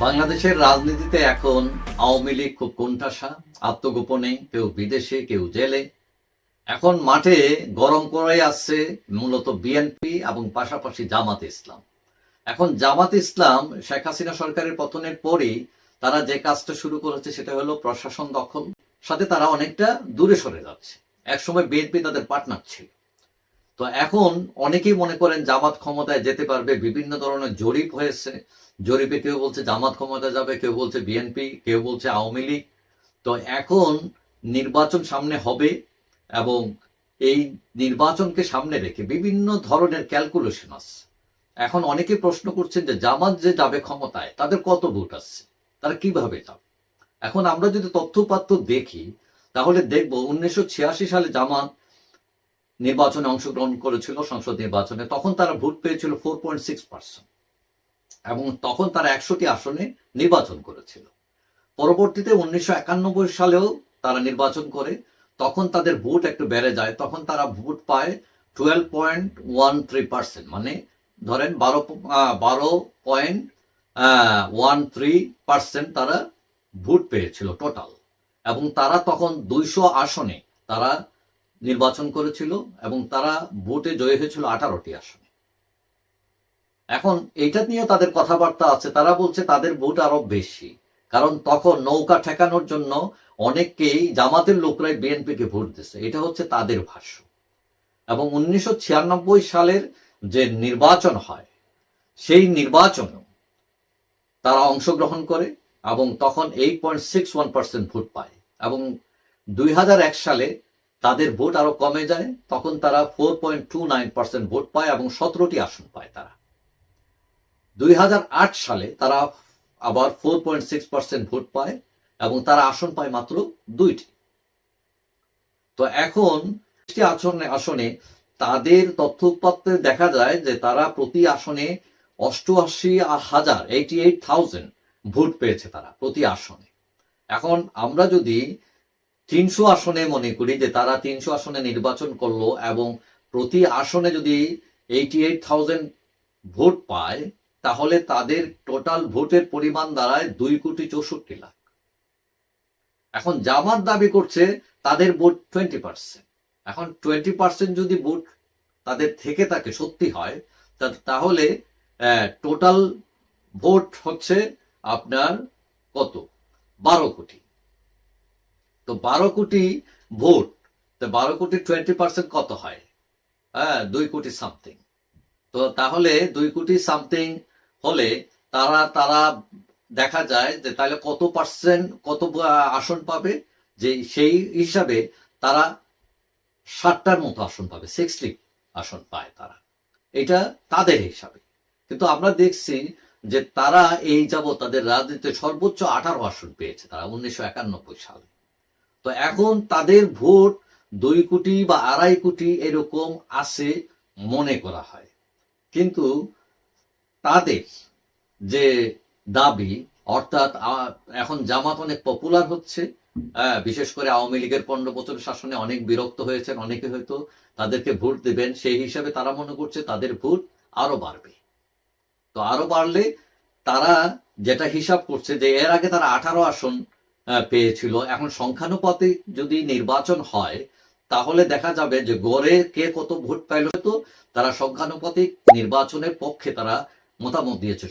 বাংলাদেশের রাজনীতিতে এখন আওয়ামী লীগ খুব কোণঠাসা, আত্মগোপনে, কেউ বিদেশে, কেউ জেলে। এখন মাঠে গরম করে আসছে মূলত বিএনপি এবং পাশাপাশি জামাতে ইসলাম। এখন জামাতে ইসলাম শেখ হাসিনা সরকারের পতনের পরই তারা যে কাজটা শুরু করেছে সেটা হলো প্রশাসন দখল, সাথে তারা অনেকটা দূরে সরে যাচ্ছে। একসময় বিএনপি তাদের পার্টনার ছিল। তো এখন অনেকেই মনে করেন জামাত ক্ষমতায় যেতে পারবে, বিভিন্ন ধরনের জরিপ হয়েছে। জরিপে কেউ বলছে জামাত ক্ষমতায় যাবে, কেউ বলছে বিএনপি, কেউ বলছে আওয়ামী লীগ। তো এখন নির্বাচন সামনে হবে এবং এই নির্বাচনকে সামনে রেখে বিভিন্ন ধরনের ক্যালকুলেশন আছে। এখন অনেকে প্রশ্ন করছেন যে জামাত যে যাবে ক্ষমতায় তাদের কত ভোট আছে, তারা কিভাবে যাবে। এখন আমরা যদি তথ্যপাত্র দেখি তাহলে দেখব 1986 সালে জামাত নির্বাচনে অংশগ্রহণ করেছিল, সংসদ নির্বাচনে। তখন তারা ভোট পেয়েছিল 4.6% এবং তখন তারা 100টি আসনে নির্বাচন করেছিল। পরবর্তীতে 1991 সালেও তারা নির্বাচন করে, তখন তাদের ভোট একটু বেড়ে যায়, তখন তারা ভোট পায় 12.13%, মানে ধরেন 12.13% তারা ভোট পেয়েছিল টোটাল। এবং তারা তখন 200 আসনে তারা নির্বাচন করেছিল এবং তারা ভোটে জয়ী হয়েছিল 18টি আসনে। এখন এটা নিয়ে তাদের কথাবার্তা আছে, তারা বলছে তাদের ভোট আরো বেশি, কারণ তখন নৌকা ঠেকানোর জন্য অনেককেই জামাতের লোকরাই বিএনপিকে ভোট দিচ্ছে, এটা হচ্ছে তাদের ভাষ্য। এবং 1996 সালের যে নির্বাচন হয় সেই নির্বাচনে তারা অংশগ্রহণ করে এবং তখন 8.61% ভোট পায়। এবং 2001 সালে তাদের ভোট আরো কমে যায়, তখন তারা 4.29% ভোট পায় এবং 17টি আসন পায় তারা। 2008 সালে তারা আবার 4.6% ভোট পায় এবং তারা আসন পায় মাত্র 2টি। তো এখন আসনে তাদের তথ্যপত্রে দেখা যায় যে তারা প্রতি আসনে 88,000 ভোট পেয়েছে তারা প্রতি আসনে। এখন আমরা যদি 300 আসনে মনে করি যে তারা 300 আসনে নির্বাচন করলো এবং প্রতি আসনে যদি 88,000 ভোট পায়, তাহলে তাদের টোটাল ভোটের পরিমাণ দাঁড়ায় 2,64,00,000। এখন জামাত দাবি করছে তাদের ভোট 20%। এখন 20% যদি ভোট তাদের থেকে থাকে, সত্যি হয়, তাহলে টোটাল ভোট হচ্ছে আপনার কত, 12 কোটি। তো 12 কোটি ভোট, তো 12 কোটি 20% কত হয়? 2 কোটি সামথিং। তো তাহলে 2 কোটি সামথিং হলে তারা দেখা যায় যে তাহলে কত পার্সেন্ট, কত আসন পাবে, যে সেই হিসাবে তারা 60টার মতো আসন পাবে, 60 আসন পায় তারা, এটা তাদের হিসাবে। কিন্তু আমরা দেখছি যে তারা এই যাবৎ তাদের রাজনীতিতে সর্বোচ্চ 18 আসন পেয়েছে তারা 1991 সালে। তো এখন তাদের ভোট 2 কোটি বা 2.5 কোটি এরকম আছে মনে করা হয়। কিন্তু তাদের যে দাবি, অর্থাৎ এখন জামাত অনেক পপুলার হচ্ছে, বিশেষ করে আওয়ামী লীগের 15 বছর শাসনে অনেক বিরক্ত হয়েছেন, অনেকে হয়তো তাদেরকে ভোট দেবেন, সেই হিসাবে তারা মনে করছে তাদের ভোট আরো বাড়বে। তো আরো বাড়লে তারা যেটা হিসাব করছে যে এর আগে তারা 18 আসন পেয়েছিল, এখন সংখ্যানুপাতে যদি নির্বাচন হয় তাহলে দেখা যাবে যে গড়ে কে কত ভোট পাইল। তো তারা সংখ্যানুপাতিক নির্বাচনের পক্ষে তারা মতামত দিয়েছে।